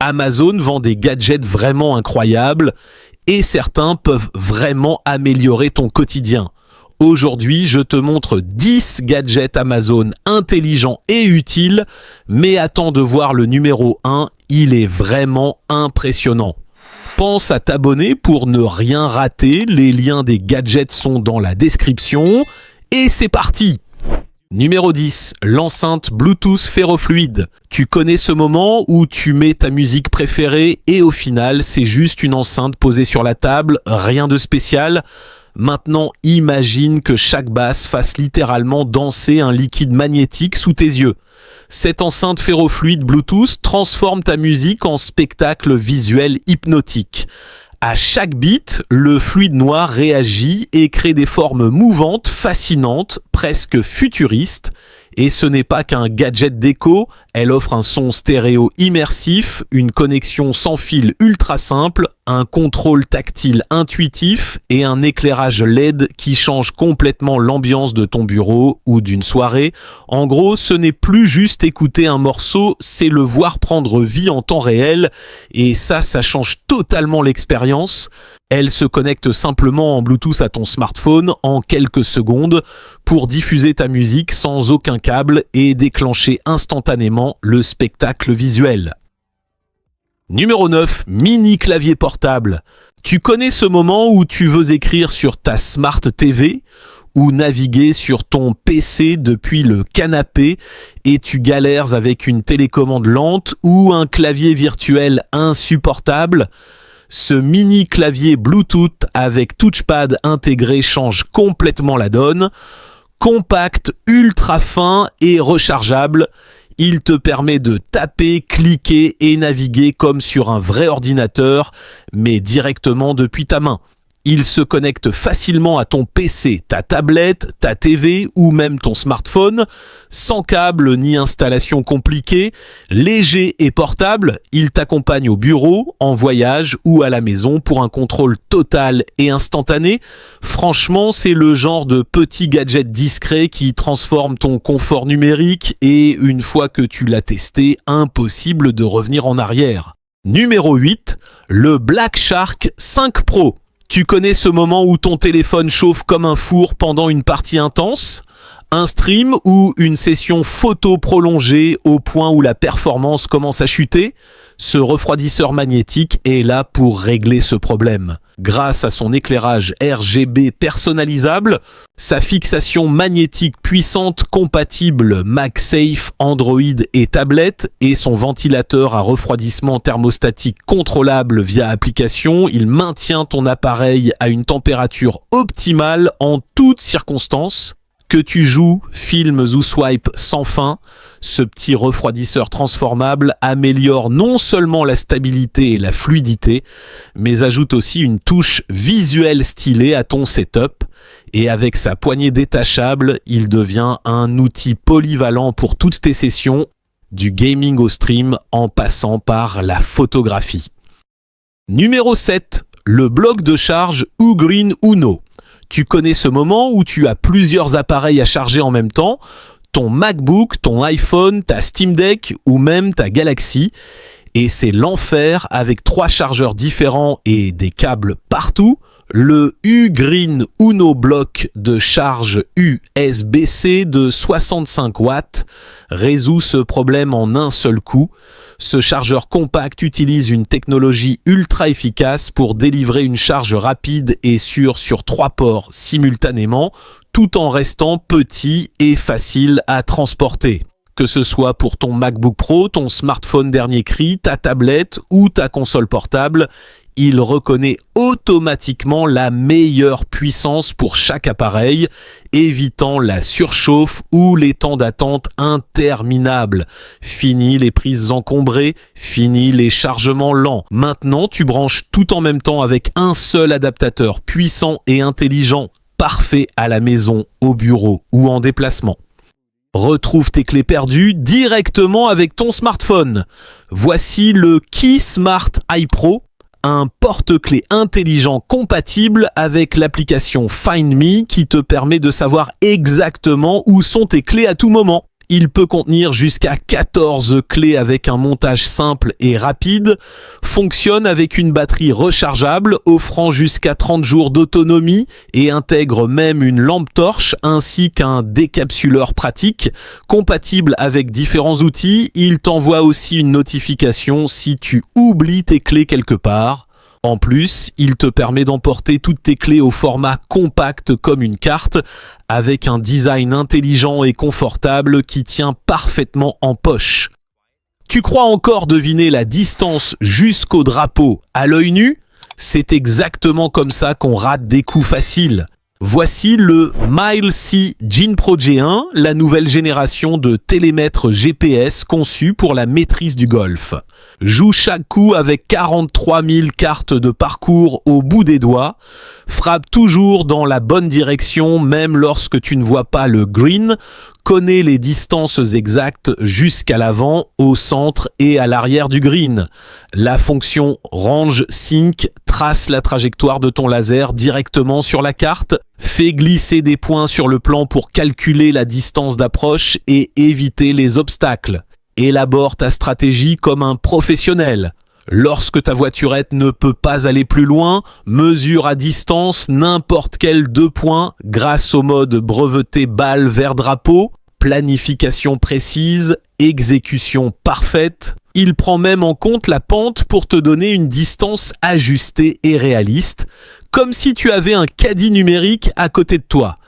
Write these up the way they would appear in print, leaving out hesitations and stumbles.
Amazon vend des gadgets vraiment incroyables et certains peuvent vraiment améliorer ton quotidien. Aujourd'hui, je te montre 10 gadgets Amazon intelligents et utiles, mais attends de voir le numéro 1, il est vraiment impressionnant. Pense à t'abonner pour ne rien rater, les liens des gadgets sont dans la description, et c'est parti! Numéro 10, l'enceinte Bluetooth ferrofluide. Tu connais ce moment où tu mets ta musique préférée et au final, c'est juste une enceinte posée sur la table, rien de spécial. Maintenant, imagine que chaque basse fasse littéralement danser un liquide magnétique sous tes yeux. Cette enceinte ferrofluide Bluetooth transforme ta musique en spectacle visuel hypnotique. À chaque beat, le fluide noir réagit et crée des formes mouvantes, fascinantes, presque futuristes. Et ce n'est pas qu'un gadget déco, elle offre un son stéréo immersif, une connexion sans fil ultra simple, un contrôle tactile intuitif et un éclairage LED qui change complètement l'ambiance de ton bureau ou d'une soirée. En gros, ce n'est plus juste écouter un morceau, c'est le voir prendre vie en temps réel et ça change totalement l'expérience. Elle se connecte simplement en Bluetooth à ton smartphone en quelques secondes pour diffuser ta musique sans aucun câble et déclencher instantanément le spectacle visuel. Numéro 9, mini clavier portable. Tu connais ce moment où tu veux écrire sur ta Smart TV ou naviguer sur ton PC depuis le canapé et tu galères avec une télécommande lente ou un clavier virtuel insupportable? Ce mini clavier Bluetooth avec touchpad intégré change complètement la donne. Compact, ultra fin et rechargeable, il te permet de taper, cliquer et naviguer comme sur un vrai ordinateur, mais directement depuis ta main. Il se connecte facilement à ton PC, ta tablette, ta TV ou même ton smartphone, sans câble ni installation compliquée, léger et portable, il t'accompagne au bureau, en voyage ou à la maison pour un contrôle total et instantané. Franchement, c'est le genre de petit gadget discret qui transforme ton confort numérique et une fois que tu l'as testé, impossible de revenir en arrière. Numéro 8, le Black Shark 5 Pro. Tu connais ce moment où ton téléphone chauffe comme un four pendant une partie intense? Un stream ou une session photo prolongée au point où la performance commence à chuter? Ce refroidisseur magnétique est là pour régler ce problème. Grâce à son éclairage RGB personnalisable, sa fixation magnétique puissante compatible MagSafe, Android et tablette et son ventilateur à refroidissement thermostatique contrôlable via application, il maintient ton appareil à une température optimale en toutes circonstances. Que tu joues, filmes ou swipes sans fin, ce petit refroidisseur transformable améliore non seulement la stabilité et la fluidité, mais ajoute aussi une touche visuelle stylée à ton setup. Et avec sa poignée détachable, il devient un outil polyvalent pour toutes tes sessions, du gaming au stream en passant par la photographie. Numéro 7, le bloc de charge Ugreen Uno. Tu connais ce moment où tu as plusieurs appareils à charger en même temps, ton MacBook, ton iPhone, ta Steam Deck ou même ta Galaxy. Et c'est l'enfer avec 3 chargeurs différents et des câbles partout. Le Ugreen Uno bloc de charge USB-C de 65 watts résout ce problème en un seul coup. Ce chargeur compact utilise une technologie ultra efficace pour délivrer une charge rapide et sûre sur 3 ports simultanément, tout en restant petit et facile à transporter. Que ce soit pour ton MacBook Pro, ton smartphone dernier cri, ta tablette ou ta console portable, il reconnaît automatiquement la meilleure puissance pour chaque appareil, évitant la surchauffe ou les temps d'attente interminables. Fini les prises encombrées, fini les chargements lents. Maintenant, tu branches tout en même temps avec un seul adaptateur puissant et intelligent, parfait à la maison, au bureau ou en déplacement. Retrouve tes clés perdues directement avec ton smartphone. Voici le Key Smart iPro, un porte-clés intelligent compatible avec l'application Find Me qui te permet de savoir exactement où sont tes clés à tout moment. Il peut contenir jusqu'à 14 clés avec un montage simple et rapide, fonctionne avec une batterie rechargeable offrant jusqu'à 30 jours d'autonomie et intègre même une lampe torche ainsi qu'un décapsuleur pratique. Compatible avec différents outils, il t'envoie aussi une notification si tu oublies tes clés quelque part. En plus, il te permet d'emporter toutes tes clés au format compact comme une carte, avec un design intelligent et confortable qui tient parfaitement en poche. Tu crois encore deviner la distance jusqu'au drapeau à l'œil nu? C'est exactement comme ça qu'on rate des coups faciles. Voici le Mile Sea Gin Pro G1, la nouvelle génération de télémètres GPS conçu pour la maîtrise du golf. Joue chaque coup avec 43 000 cartes de parcours au bout des doigts. Frappe toujours dans la bonne direction même lorsque tu ne vois pas le green. Connais les distances exactes jusqu'à l'avant, au centre et à l'arrière du green. La fonction Range Sync trace la trajectoire de ton laser directement sur la carte, fait glisser des points sur le plan pour calculer la distance d'approche et éviter les obstacles. Élabore ta stratégie comme un professionnel. Lorsque ta voiturette ne peut pas aller plus loin, mesure à distance n'importe quel 2 points grâce au mode breveté balle vers drapeau, planification précise, exécution parfaite. Il prend même en compte la pente pour te donner une distance ajustée et réaliste, comme si tu avais un caddie numérique à côté de toi.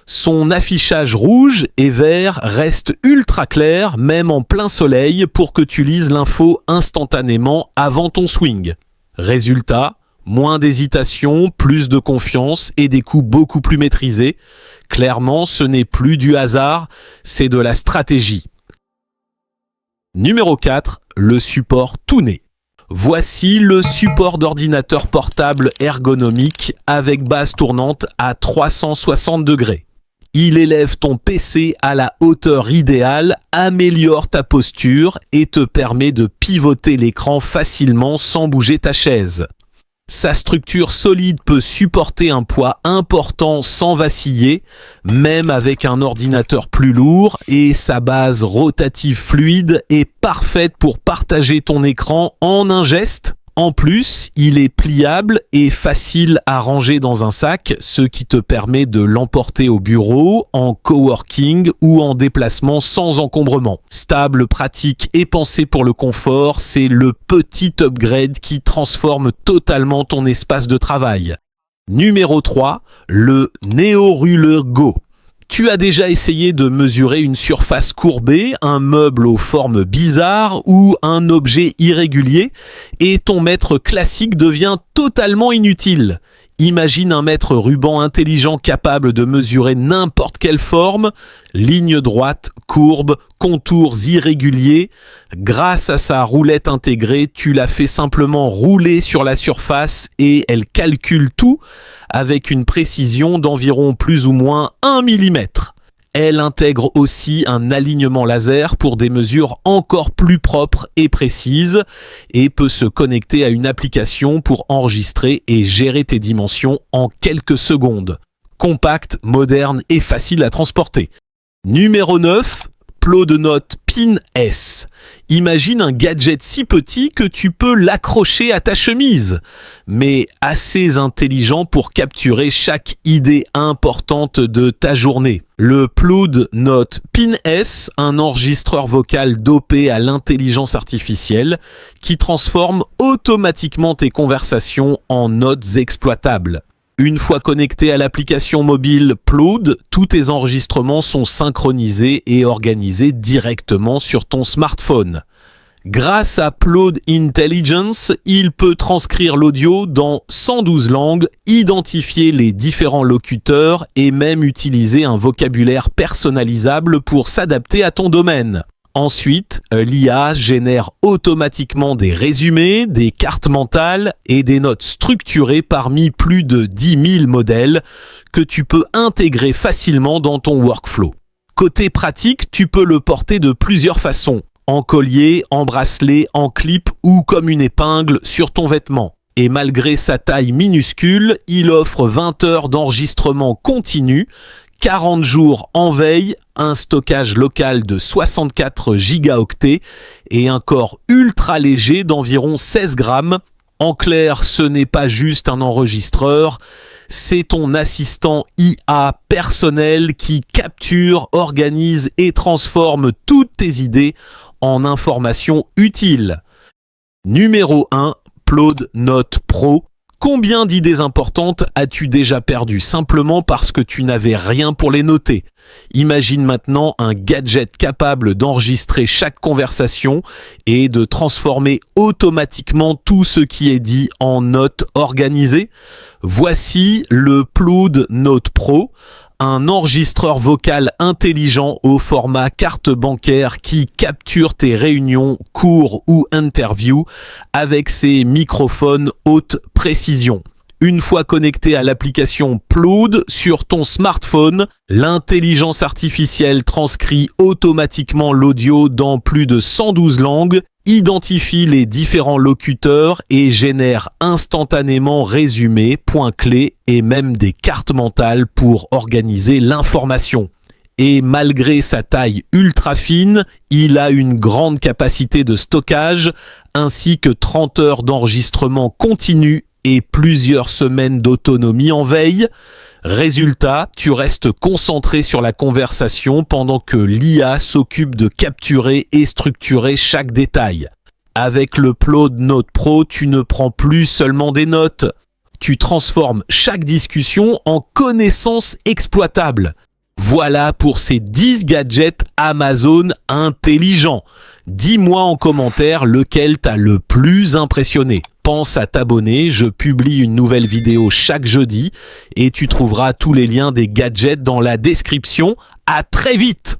Son affichage rouge et vert reste ultra clair, même en plein soleil, pour que tu lises l'info instantanément avant ton swing. Résultat, moins d'hésitation, plus de confiance et des coups beaucoup plus maîtrisés. Clairement, ce n'est plus du hasard, c'est de la stratégie. Numéro 4, le support Touné. Voici le support d'ordinateur portable ergonomique avec base tournante à 360 degrés. Il élève ton PC à la hauteur idéale, améliore ta posture et te permet de pivoter l'écran facilement sans bouger ta chaise. Sa structure solide peut supporter un poids important sans vaciller, même avec un ordinateur plus lourd, et sa base rotative fluide est parfaite pour partager ton écran en un geste. En plus, il est pliable et facile à ranger dans un sac, ce qui te permet de l'emporter au bureau, en coworking ou en déplacement sans encombrement. Stable, pratique et pensé pour le confort, c'est le petit upgrade qui transforme totalement ton espace de travail. Numéro 3, le Neo Ruler Go. Tu as déjà essayé de mesurer une surface courbée, un meuble aux formes bizarres ou un objet irrégulier et ton mètre classique devient totalement inutile. Imagine un mètre ruban intelligent capable de mesurer n'importe quelle forme, ligne droite, courbe, contours irréguliers. Grâce à sa roulette intégrée, tu la fais simplement rouler sur la surface et elle calcule tout avec une précision d'environ plus ou moins 1 mm. Elle intègre aussi un alignement laser pour des mesures encore plus propres et précises et peut se connecter à une application pour enregistrer et gérer tes dimensions en quelques secondes. Compact, moderne et facile à transporter. Numéro 9, plot de notes Pin S. Imagine un gadget si petit que tu peux l'accrocher à ta chemise, mais assez intelligent pour capturer chaque idée importante de ta journée. Le Plod Note Pin S, un enregistreur vocal dopé à l'intelligence artificielle qui transforme automatiquement tes conversations en notes exploitables. Une fois connecté à l'application mobile Plod, tous tes enregistrements sont synchronisés et organisés directement sur ton smartphone. Grâce à Plod Intelligence, il peut transcrire l'audio dans 112 langues, identifier les différents locuteurs et même utiliser un vocabulaire personnalisable pour s'adapter à ton domaine. Ensuite, l'IA génère automatiquement des résumés, des cartes mentales et des notes structurées parmi plus de 10 000 modèles que tu peux intégrer facilement dans ton workflow. Côté pratique, tu peux le porter de plusieurs façons. En collier, en bracelet, en clip ou comme une épingle sur ton vêtement. Et malgré sa taille minuscule, il offre 20 heures d'enregistrement continu, 40 jours en veille, un stockage local de 64 gigaoctets et un corps ultra léger d'environ 16 grammes. En clair, ce n'est pas juste un enregistreur, c'est ton assistant IA personnel qui capture, organise et transforme toutes tes idées en informations utiles. Numéro 1, Plode Note Pro. Combien d'idées importantes as-tu déjà perdues simplement parce que tu n'avais rien pour les noter? Imagine maintenant un gadget capable d'enregistrer chaque conversation et de transformer automatiquement tout ce qui est dit en notes organisées. Voici le Plode Note Pro, un enregistreur vocal intelligent au format carte bancaire qui capture tes réunions, cours ou interviews avec ses microphones haute précision. Une fois connecté à l'application Plode sur ton smartphone, l'intelligence artificielle transcrit automatiquement l'audio dans plus de 112 langues, identifie les différents locuteurs et génère instantanément résumés, points clés et même des cartes mentales pour organiser l'information. Et malgré sa taille ultra fine, il a une grande capacité de stockage ainsi que 30 heures d'enregistrement continu et plusieurs semaines d'autonomie en veille. Résultat, tu restes concentré sur la conversation pendant que l'IA s'occupe de capturer et structurer chaque détail. Avec le Plode Note Pro, tu ne prends plus seulement des notes. Tu transformes chaque discussion en connaissances exploitables. Voilà pour ces 10 gadgets Amazon intelligents. Dis-moi en commentaire lequel t'a le plus impressionné. Pense à t'abonner, je publie une nouvelle vidéo chaque jeudi et tu trouveras tous les liens des gadgets dans la description. À très vite!